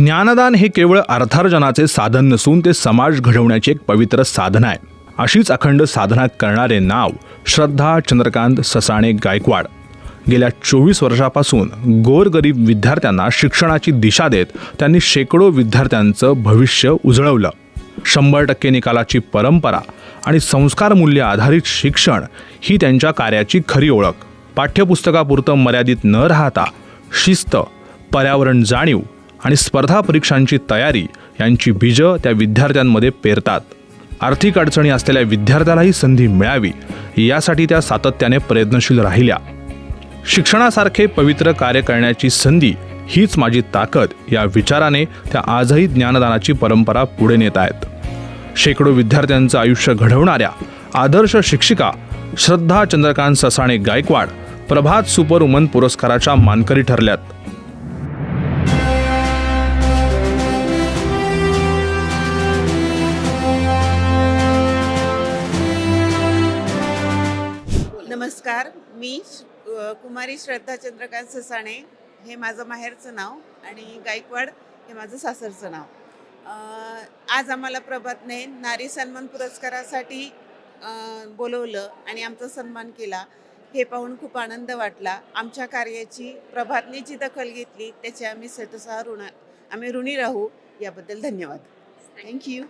ज्ञानदान हे केवळ अर्थार्जनाचे साधन नसून ते समाज घडवण्याचे एक पवित्र साधन आहे. अशीच अखंड साधना करणारे नाव श्रद्धा चंद्रकांत ससाणे गायकवाड. गेल्या 24 वर्षापासून गोरगरीब विद्यार्थ्यांना शिक्षणाची दिशा देत त्यांनी शेकडो विद्यार्थ्यांचं भविष्य उजळवलं. 100% निकालाची परंपरा आणि संस्कार मूल्य आधारित शिक्षण ही त्यांच्या कार्याची खरी ओळख. पाठ्यपुस्तकापुरतं मर्यादित न राहता शिस्त, पर्यावरण जाणीव आणि स्पर्धा परीक्षांची तयारी यांची बीजं त्या विद्यार्थ्यांमध्ये पेरतात. आर्थिक अडचणी असलेल्या विद्यार्थ्यालाही संधी मिळावी यासाठी त्या सातत्याने प्रयत्नशील राहिल्या. शिक्षणासारखे पवित्र कार्य करण्याची संधी हीच माझी ताकद या विचाराने त्या आजही ज्ञानदानाची परंपरा पुढे नेत आहेत. शेकडो विद्यार्थ्यांचं आयुष्य घडवणाऱ्या आदर्श शिक्षिका श्रद्धा चंद्रकांत ससाणे गायकवाड प्रभात सुपर वुमन पुरस्काराच्या मानकरी ठरल्यात. नमस्कार, मी कुमारी श्रद्धा चंद्रकांत ससाणे. हे माझं माहेरचं नाव आणि गायकवाड हे माझं सासरचं नाव. आज आम्हाला प्रभातने नारी सन्मान पुरस्कारासाठी बोलवलं आणि आमचा सन्मान केला. हे पाहून खूप आनंद वाटला. आमच्या कार्याची प्रभातने जी दखल घेतली त्याचे आम्ही ऋणी राहू. याबद्दल धन्यवाद. थँक्यू.